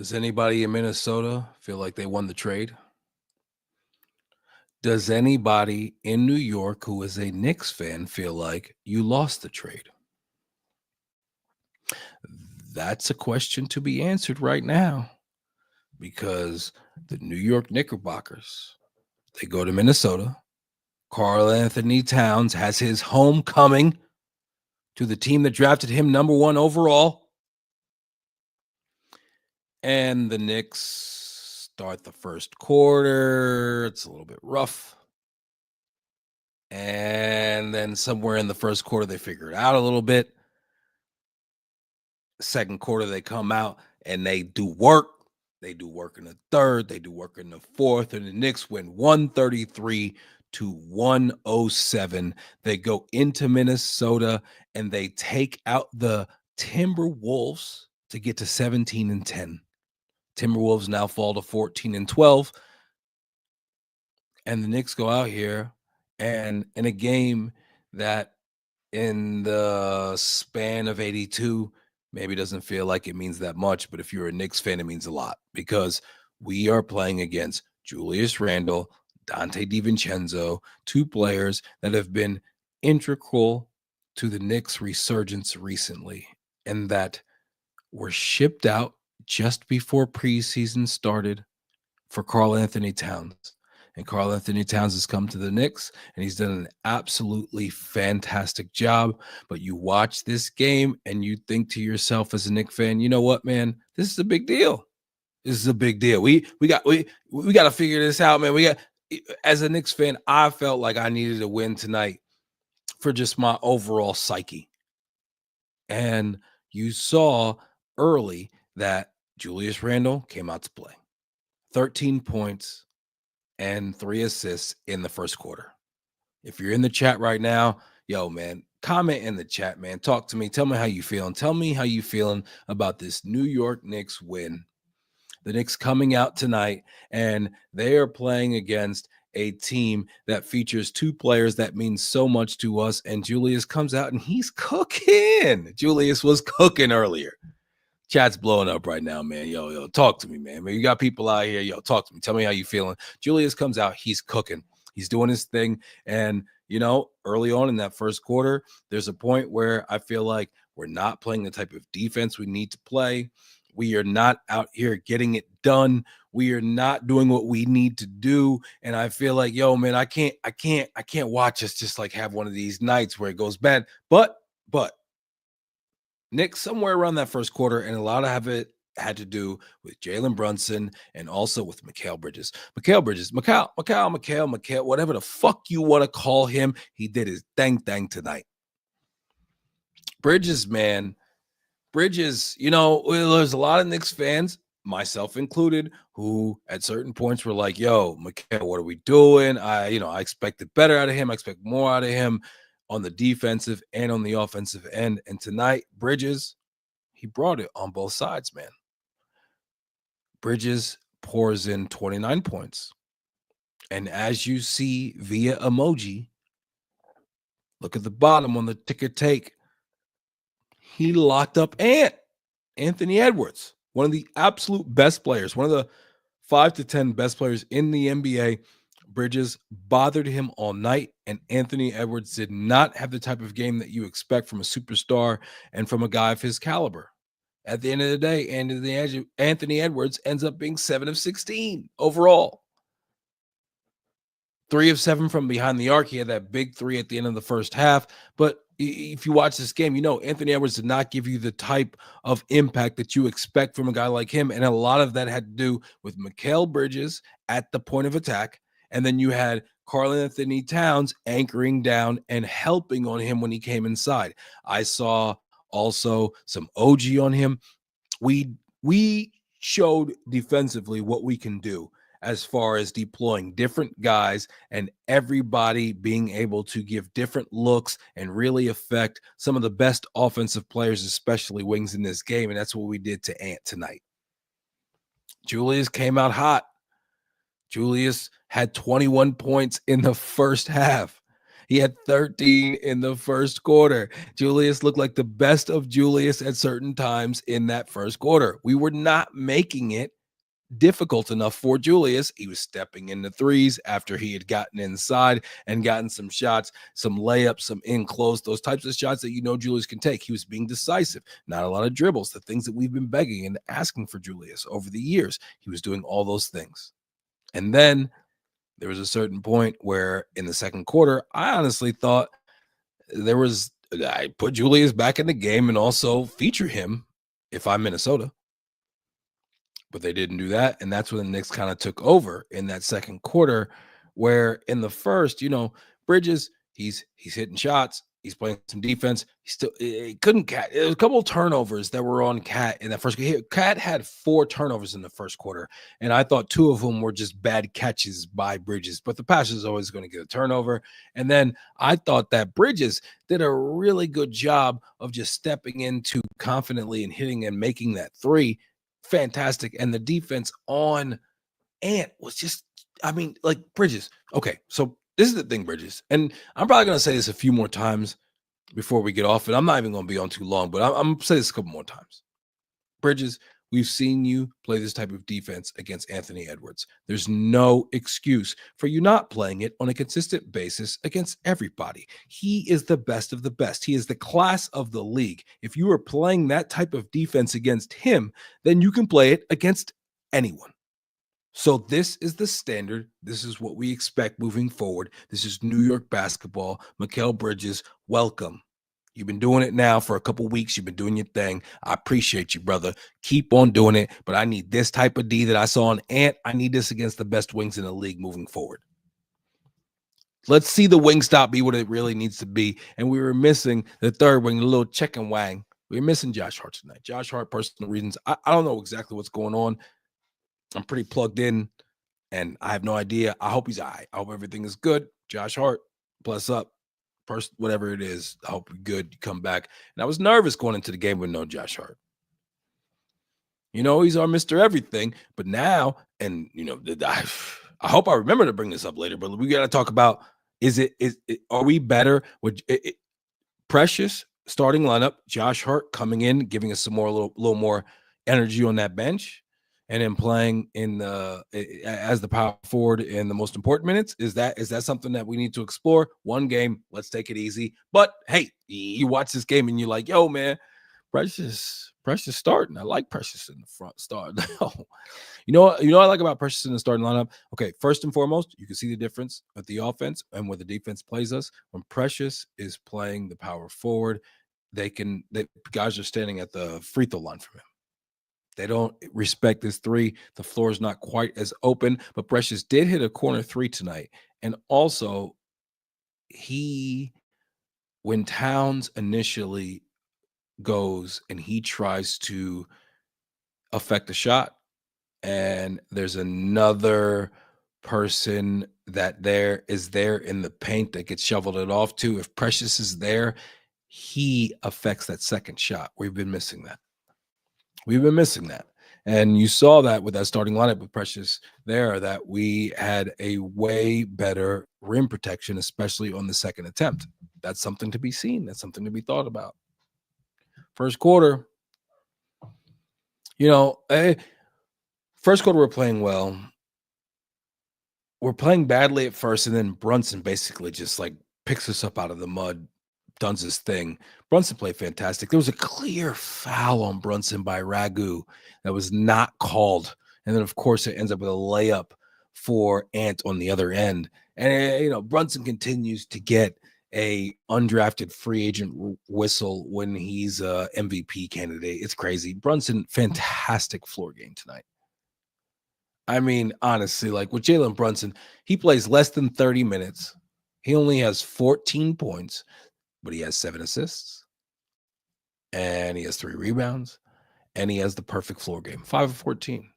Does anybody in Minnesota feel like they won the trade? Does anybody in New York who is a Knicks fan feel like you lost the trade? That's a question to be answered right now because the New York Knickerbockers, they go to Minnesota. Karl Anthony Towns has his homecoming to the team that drafted him number 1 overall. And the Knicks start the first quarter. It's a little bit rough. And then somewhere in the first quarter, they figure it out a little bit. Second quarter, they come out and they do work. They do work in the third. They do work in the fourth. And the Knicks win 133-107. They go into Minnesota and they take out the Timberwolves to get to 17-10. Timberwolves now fall to 14-12. And the Knicks go out here and in a game that in the span of 82 maybe doesn't feel like it means that much, but if you're a Knicks fan, it means a lot because we are playing against Julius Randle, Donte DiVincenzo, 2 players that have been integral to the Knicks' resurgence recently and that were shipped out just before preseason started for Karl Anthony Towns. And Karl Anthony Towns has come to the Knicks, and he's done an absolutely fantastic job. But you watch this game, and you think to yourself as a Knicks fan, you know what, man? This is a big deal. This is a big deal. We got to figure this out, man. As a Knicks fan, I felt like I needed a win tonight for just my overall psyche. And you saw early that Julius Randle came out to play. 13 points and 3 assists in the first quarter. If you're in the chat right now, yo, man, comment in the chat, man. Talk to me. Tell me how you feeling. Tell me how you feeling about this New York Knicks win. The Knicks coming out tonight, and they are playing against a team that features 2 players that mean so much to us, and Julius comes out, and he's cooking. Julius was cooking earlier. Chat's blowing up right now, man. Yo, talk to me, man. You got people out here. Yo, talk to me. Tell me how you feeling. Julius comes out. He's cooking. He's doing his thing. And, early on in that first quarter, there's a point where I feel like we're not playing the type of defense we need to play. We are not out here getting it done. We are not doing what we need to do. And I feel like, yo, man, I can't watch us just like have one of these nights where it goes bad. But Knicks somewhere around that first quarter, and a lot of it had to do with Jalen Brunson and also with Mikal Bridges. Mikal, whatever the fuck you want to call him, he did his thing tonight. Bridges, man. Bridges, there's a lot of Knicks fans, myself included, who at certain points were like, yo, Mikal, what are we doing? I expected better out of him. I expect more out of him on the defensive and on the offensive end. And tonight, Bridges, he brought it on both sides, man. Bridges pours in 29 points. And as you see via emoji, look at the bottom on the ticker take. He locked up Anthony Edwards, one of the absolute best players, one of the 5 to 10 best players in the NBA. Bridges bothered him all night, and Anthony Edwards did not have the type of game that you expect from a superstar and from a guy of his caliber. At the end of the day, Anthony Edwards ends up being 7 of 16 overall. 3 of 7 from behind the arc. He had that big 3 at the end of the first half. But if you watch this game, Anthony Edwards did not give you the type of impact that you expect from a guy like him. And a lot of that had to do with Mikal Bridges at the point of attack. And then you had Karl Anthony Towns anchoring down and helping on him when he came inside. I saw also some OG on him. We showed defensively what we can do as far as deploying different guys and everybody being able to give different looks and really affect some of the best offensive players, especially wings in this game. And that's what we did to Ant tonight. Julius came out hot. Julius had 21 points in the first half. He had 13 in the first quarter. Julius looked like the best of Julius at certain times in that first quarter. We were not making it difficult enough for Julius. He was stepping into threes after he had gotten inside and gotten some shots, some layups, some in close, those types of shots that Julius can take. He was being decisive, not a lot of dribbles, the things that we've been begging and asking for Julius over the years. He was doing all those things. And then there was a certain point where in the second quarter, I honestly thought I put Julius back in the game and also feature him if I'm Minnesota. But they didn't do that, and that's when the Knicks kind of took over in that second quarter, where in the first, Bridges, he's hitting shots, he's playing some defense. He still he couldn't cat. There was a couple of turnovers that were on Cat in that first. Cat had 4 turnovers in the first quarter, and I thought 2 of them were just bad catches by Bridges. But the pass is always going to get a turnover. And then I thought that Bridges did a really good job of just stepping into confidently and hitting and making that 3. Fantastic. And the defense on Ant was just, like Bridges. Okay, so this is the thing, Bridges. And I'm probably going to say this a few more times before we get off, and I'm not even going to be on too long, but I'm going to say this a couple more times. Bridges, we've seen you play this type of defense against Anthony Edwards. There's no excuse for you not playing it on a consistent basis against everybody. He is the best of the best. He is the class of the league. If you are playing that type of defense against him, then you can play it against anyone. So this is the standard. This is what we expect moving forward. This is New York basketball. Mikal Bridges, welcome. You've been doing it now for a couple weeks. You've been doing your thing. I appreciate you, brother. Keep on doing it. But I need this type of D that I saw on Ant. I need this against the best wings in the league moving forward. Let's see the wing stop be what it really needs to be. And we were missing the third wing, the little chicken wang. We were missing Josh Hart tonight. Josh Hart, personal reasons. I don't know exactly what's going on. I'm pretty plugged in, and I have no idea. I hope he's all right. I hope everything is good. Josh Hart, bless up. First, whatever it is, I hope you're good. You come back. And I was nervous going into the game with no Josh Hart. He's our Mr. Everything. But now, and I hope I remember to bring this up later, but we got to talk about, are we better with Precious starting lineup, Josh Hart coming in, giving us some more, little more energy on that bench, and then playing in as the power forward in the most important minutes? Is that something that we need to explore? One game, let's take it easy. But hey, you watch this game and you're like, yo, man, Precious starting. I like Precious in the front start. You know what I like about Precious in the starting lineup? Okay, first and foremost, you can see the difference with the offense and where the defense plays us. When Precious is playing the power forward, guys are standing at the free throw line from him. They don't respect this 3. The floor is not quite as open, but Precious did hit a corner 3 tonight. And also, when Towns initially goes and he tries to affect the shot, and there's another person that is there in the paint that gets shoveled it off to, if Precious is there, he affects that second shot. We've been missing that. And you saw that with that starting lineup with Precious there, that we had a way better rim protection, especially on the second attempt. That's something to be seen. That's something to be thought about. First quarter, first quarter we're playing well. We're playing badly at first, and then Brunson basically just like picks us up out of the mud, does his thing. Brunson played fantastic. There was a clear foul on Brunson by Ragu that was not called. And then, of course, it ends up with a layup for Ant on the other end. And, Brunson continues to get a undrafted free agent whistle when he's a MVP candidate. It's crazy. Brunson, fantastic floor game tonight. Honestly, like with Jalen Brunson, he plays less than 30 minutes. He only has 14 points. But he has 7 assists, and he has 3 rebounds, and he has the perfect floor game, 5 of 14.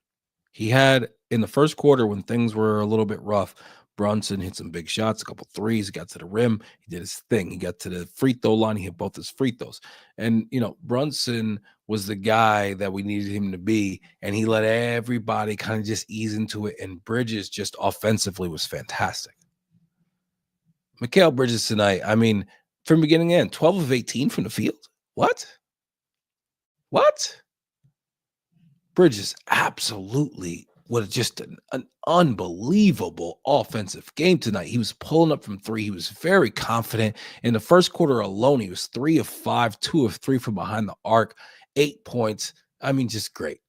He had, in the first quarter when things were a little bit rough, Brunson hit some big shots, a couple threes. He got to the rim. He did his thing. He got to the free throw line. He hit both his free throws. And, Brunson was the guy that we needed him to be, and he let everybody kind of just ease into it, and Bridges just offensively was fantastic. Mikal Bridges tonight. I mean, from beginning to end, 12 of 18 from the field. What? What? Bridges absolutely was just an unbelievable offensive game tonight. He was pulling up from three. He was very confident. In the first quarter alone, he was 3 of 5, 2 of 3 from behind the arc, 8 points. I mean, just great.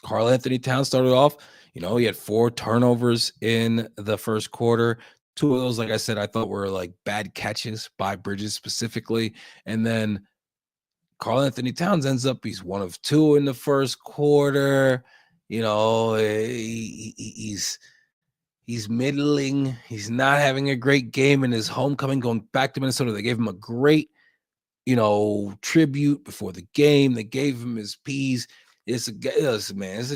Karl Anthony Towns started off, he had 4 turnovers in the first quarter. 2 of those, like I said, I thought were like bad catches by Bridges specifically. And then Karl Anthony Towns ends up, he's 1 of 2 in the first quarter. He's middling. He's not having a great game in his homecoming, going back to Minnesota. They gave him a great, tribute before the game. They gave him his P's. It's a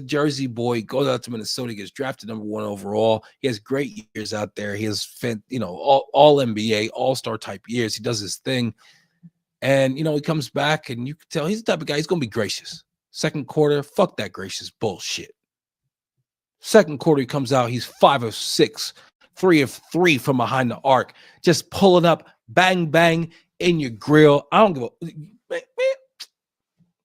Jersey boy. He goes out to Minnesota. He gets drafted number 1 overall. He has great years out there. He has, all NBA, all-star type years. He does his thing. And, he comes back and you can tell he's the type of guy, he's going to be gracious. Second quarter, fuck that gracious bullshit. Second quarter, he comes out, he's 5 of 6, 3 of 3 from behind the arc, just pulling up, bang, bang, in your grill. I don't give a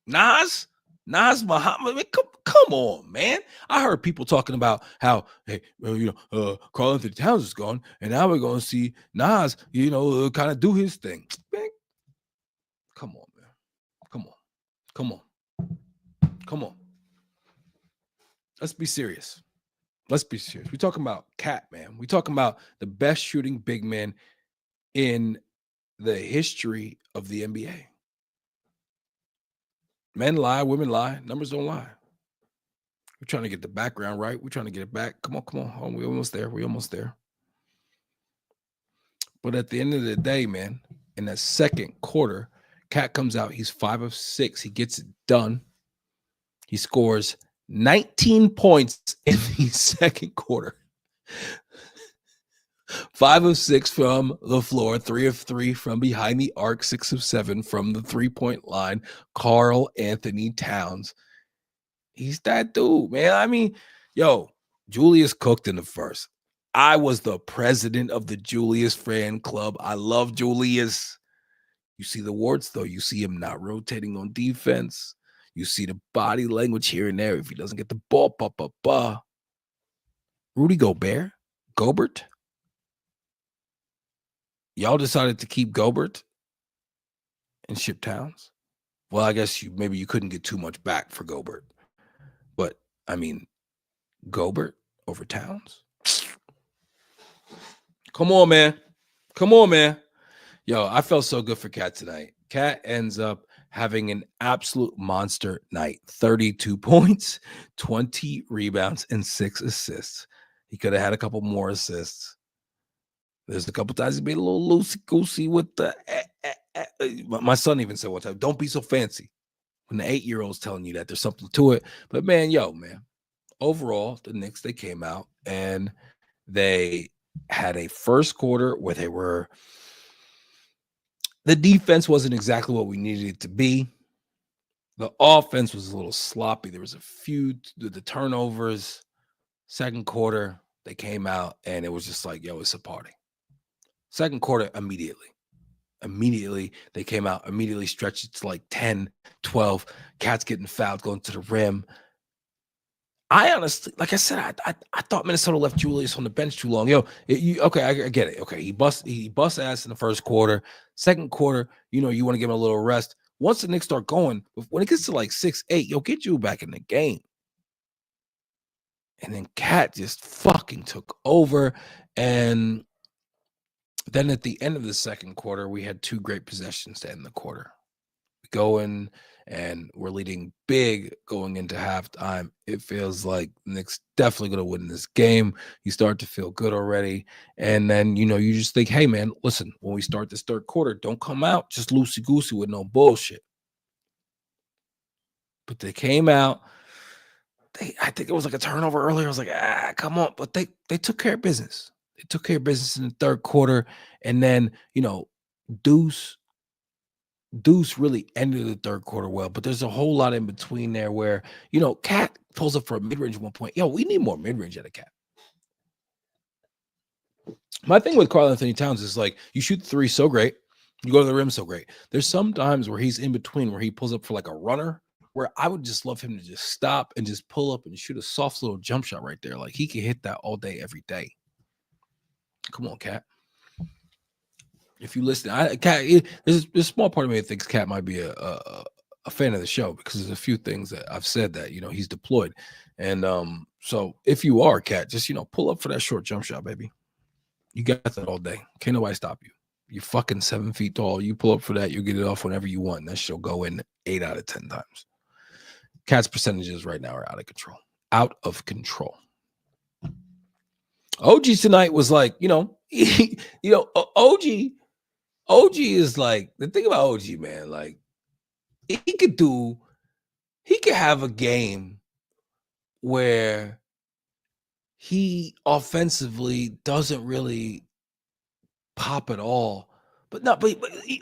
Nas Muhammad, come on, man. I heard people talking about how, hey, Karl Anthony Towns is gone, and now we're going to see Nas, kind of do his thing. Man, come on, man. Come on. Let's be serious. We're talking about Cat, man. We're talking about the best shooting big man in the history of the NBA. Men lie, women lie, numbers don't lie. We're trying to get the background right. We're trying to get it back. Come on. We're almost there. But at the end of the day, man, in that second quarter, Cat comes out. He's 5 of 6. He gets it done. He scores 19 points in the second quarter. 5 of 6 from the floor, 3 of 3 from behind the arc, 6 of 7 from the 3-point line. Karl Anthony Towns. He's that dude, man. I mean, Julius cooked in the first. I was the president of the Julius fan club. I love Julius. You see the warts, though. You see him not rotating on defense. You see the body language here and there. If he doesn't get the ball, Rudy Gobert. Y'all decided to keep Gobert and ship Towns. Well, I guess maybe you couldn't get too much back for Gobert. But, I mean, Gobert over Towns? Come on, man. I felt so good for Cat tonight. Cat ends up having an absolute monster night. 32 points, 20 rebounds, and 6 assists. He could have had a couple more assists. There's a couple times he made a little loosey-goosey with the my son even said one time, don't be so fancy. When the 8-year-old's telling you that, there's something to it. But man, overall, the Knicks, they came out and they had a first quarter where the defense wasn't exactly what we needed it to be. The offense was a little sloppy. There was a few the turnovers. Second quarter, they came out and it was just like, it's a party. Second quarter, immediately they came out, immediately stretched it to like 10, 12. Cats getting fouled, going to the rim. I honestly, like I said, I thought Minnesota left Julius on the bench too long. Okay, I get it. Okay, he bust ass in the first quarter. Second quarter, you want to give him a little rest. Once the Knicks start going, when it gets to like 6-8, get you back in the game. And then Cat just fucking took over. And then at the end of the second quarter, we had 2 great possessions to end the quarter. We go in and we're leading big going into halftime. It feels like Knicks definitely going to win this game. You start to feel good already. And then, you just think, hey, man, listen, when we start this third quarter, don't come out just loosey-goosey with no bullshit. But they came out. I think it was like a turnover earlier. I was like, come on. But they took care of business. They took care of business in the third quarter. And then, Deuce really ended the third quarter well. But there's a whole lot in between there where, Cat pulls up for a mid-range at one point. We need more mid-range out of Cat. My thing with Karl Anthony Towns is like you shoot the three so great, you go to the rim so great. There's some times where he's in between where he pulls up for like a runner where I would just love him to just stop and just pull up and shoot a soft little jump shot right there. Like he can hit that all day, every day. Come on, Cat. If you listen, Cat, there's a small part of me that thinks Cat might be a fan of the show because there's a few things that I've said that he's deployed, and so if you are Cat, just pull up for that short jump shot, baby. You got that all day. Can't nobody stop you. You're fucking 7 feet tall. You pull up for that, you get it off whenever you want. And that shit'll go in 8 out of 10 times. Cat's percentages right now are out of control. Out of control. OG tonight was like, OG is like, the thing about OG, man, like he could have a game where he offensively doesn't really pop at all.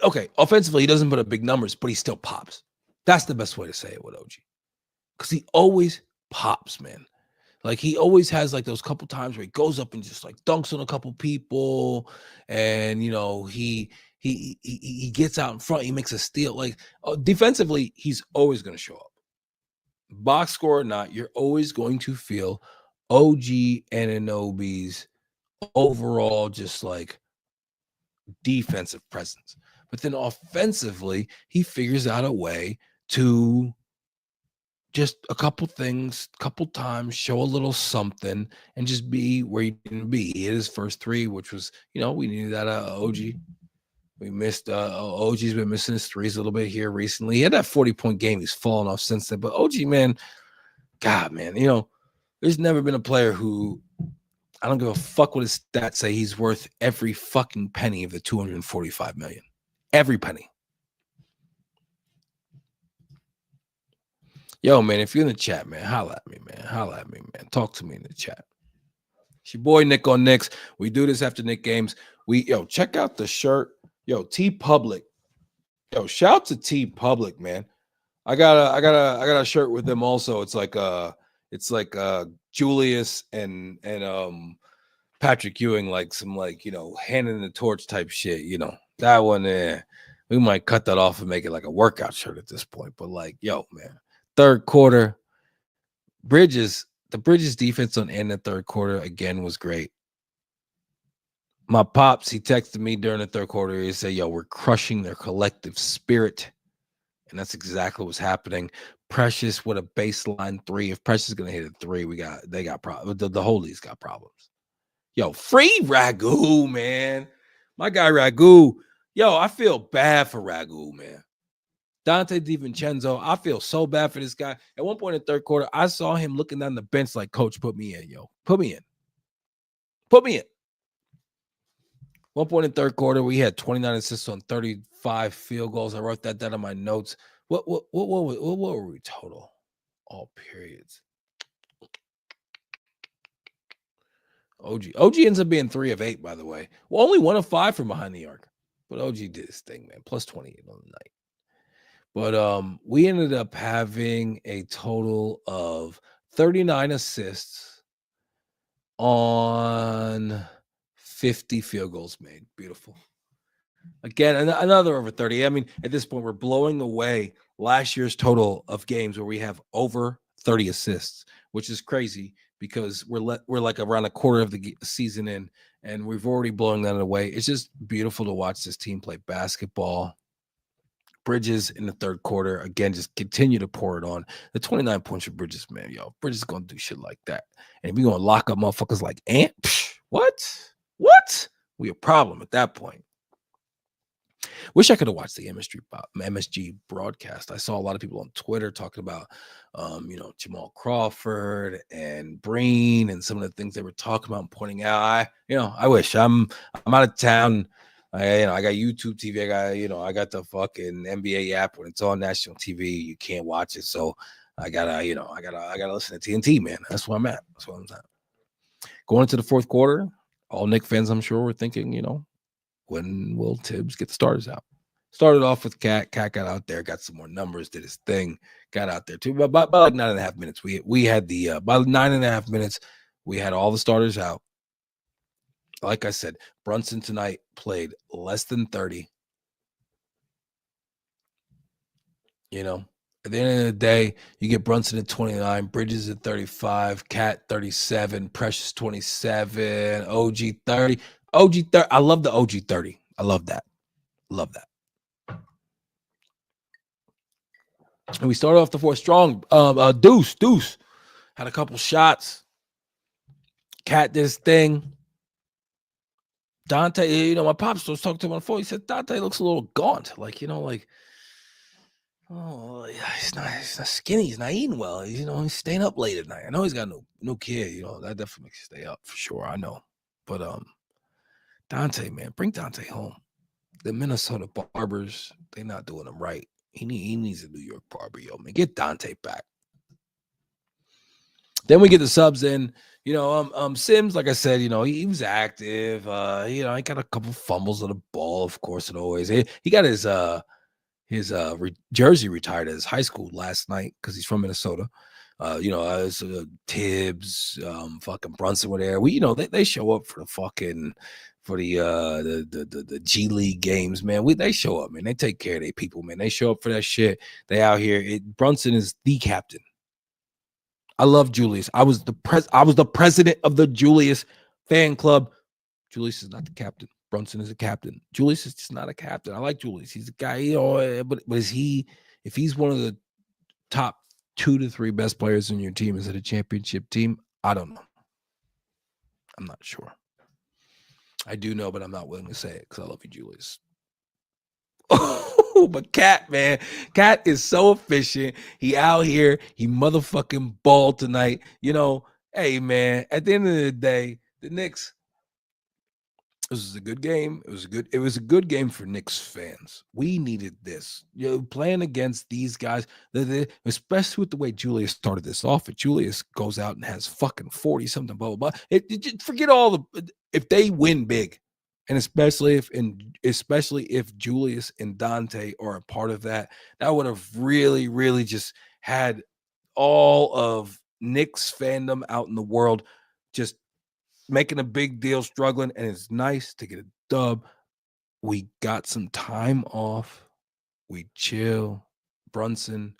Okay, offensively, he doesn't put up big numbers, but he still pops. That's the best way to say it with OG. Because he always pops, man. Like he always has like those couple times where he goes up and just like dunks on a couple people, and he gets out in front, he makes a steal. Like defensively, he's always going to show up. Box score or not, you're always going to feel OG Anunoby's overall just like defensive presence. But then offensively, he figures out a way to just a couple things, couple times, show a little something, and just be where he didn't be. He hit his first three, which was, we needed that OG. We missed OG's been missing his threes a little bit here recently. He had that 40-point game. He's fallen off since then. But OG, man, God, man, there's never been a player who I don't give a fuck what his stats say. He's worth every fucking penny of the $245 million. Every penny. Yo, man, if you're in the chat, man, holla at me, man. Holla at me, man. Talk to me in the chat. It's your boy Nick on Knicks. We do this after Nick games. Check out the shirt. Yo, T Public. Yo, shout to T Public, man. I got a shirt with them also. It's like Julius and Patrick Ewing, like some handing the torch type shit. That one there. We might cut that off and make it like a workout shirt at this point. But yo, man. Third quarter, the Bridges defense on end the third quarter again was great. My pops, he texted me during the third quarter. He said, "Yo, we're crushing their collective spirit," and that's exactly what's happening. Precious with a baseline three. If Precious is gonna hit a three, they got problems. The whole league's got problems. Yo, free Ragu, man. My guy Ragu. Yo, I feel bad for Ragu, man. Donte DiVincenzo, I feel so bad for this guy. At one point in the third quarter, I saw him looking down the bench like, "Coach, put me in, yo. Put me in. Put me in." One point in the third quarter, we had 29 assists on 35 field goals. I wrote that down in my notes. What were we total? All periods. OG ends up being 3 of 8, by the way. Well, only 1 of 5 from behind the arc. But OG did his thing, man. Plus 28 on the night. But we ended up having a total of 39 assists on 50 field goals made. Beautiful. Again, another over 30. I mean, at this point, we're blowing away last year's total of games where we have over 30 assists, which is crazy because we're like around a quarter of the season in, and we've already blown that away. It's just beautiful to watch this team play basketball. Bridges in the third quarter, again, just continue to pour it on. The 29 points for Bridges, man, yo, Bridges is going to do shit like that. And we're going to lock up motherfuckers like Ant. What? We a problem at that point. Wish I could have watched the MSG broadcast. I saw a lot of people on Twitter talking about, Jamal Crawford and Breen and some of the things they were talking about and pointing out. I wish I'm out of town. I got YouTube TV. I got the fucking NBA app. When it's on national TV, you can't watch it. So I gotta listen to TNT, man. That's where I'm at. Going into the fourth quarter, all Knicks fans, I'm sure, were thinking, when will Tibbs get the starters out? Started off with Cat. Cat got out there, got some more numbers, did his thing, got out there too. But by like 9.5 minutes, we had by 9.5 minutes, we had all the starters out. Like I said, Brunson tonight played less than 30. You know, at the end of the day, you get Brunson at 29, Bridges at 35, Cat 37, Precious 27, OG 30. OG 30. I love the OG 30. I love that. Love that. And we started off the fourth strong. Deuce had a couple shots. Cat did his thing. Donte, my pops was talking to him on the phone. He said Donte looks a little gaunt. Like, oh, yeah, he's not skinny. He's not eating well. He's staying up late at night. I know he's got no kid. That definitely makes you stay up for sure. I know. But Donte, man, bring Donte home. The Minnesota barbers, they're not doing him right. He needs a New York barber, man. Get Donte back. Then we get the subs in. Sims, like I said, he was active. He got a couple fumbles of the ball, of course, and always. He got his jersey retired at his high school last night because he's from Minnesota. Tibbs, fucking Brunson were there. They show up for the G League games, man. They show up, man. They take care of their people, man. They show up for that shit. They out here. Brunson is the captain. I love Julius. I was the president of the Julius fan club. Julius is not the captain. Brunson is a captain. Julius is just not a captain. I like Julius. He's a guy, but is he, if he's one of the top 2 to 3 best players in your team, is it a championship team? I don't know. I'm not sure. I do know, but I'm not willing to say it because I love you, Julius. But Cat, man, Cat is so efficient. He out here. He motherfucking balled tonight. Hey, man, at the end of the day, the Knicks, this was a good game. It was a good game for Knicks fans. We needed this. Playing against these guys, especially with the way Julius started this off. If Julius goes out and has fucking 40 something, blah blah blah. Forget all if they win big, and especially if Julius and Donte are a part of that, that would have really, really just had all of Knicks fandom out in the world just making a big deal, struggling, and it's nice to get a dub. We got some time off. We chill. Brunson,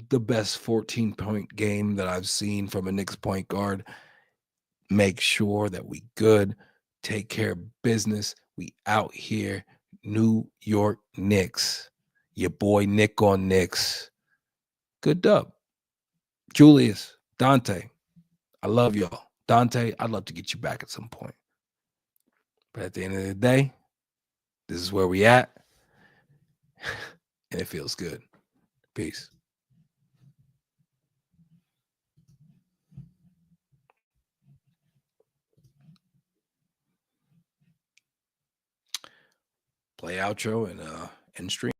the best 14-point game that I've seen from a Knicks point guard. Make sure that we good. Take care of business. We out here. New York Knicks. Your boy Nick on Knicks. Good dub. Julius, Donte, I love y'all. Donte, I'd love to get you back at some point. But at the end of the day, this is where we at. And it feels good. Peace. Play outro and end stream.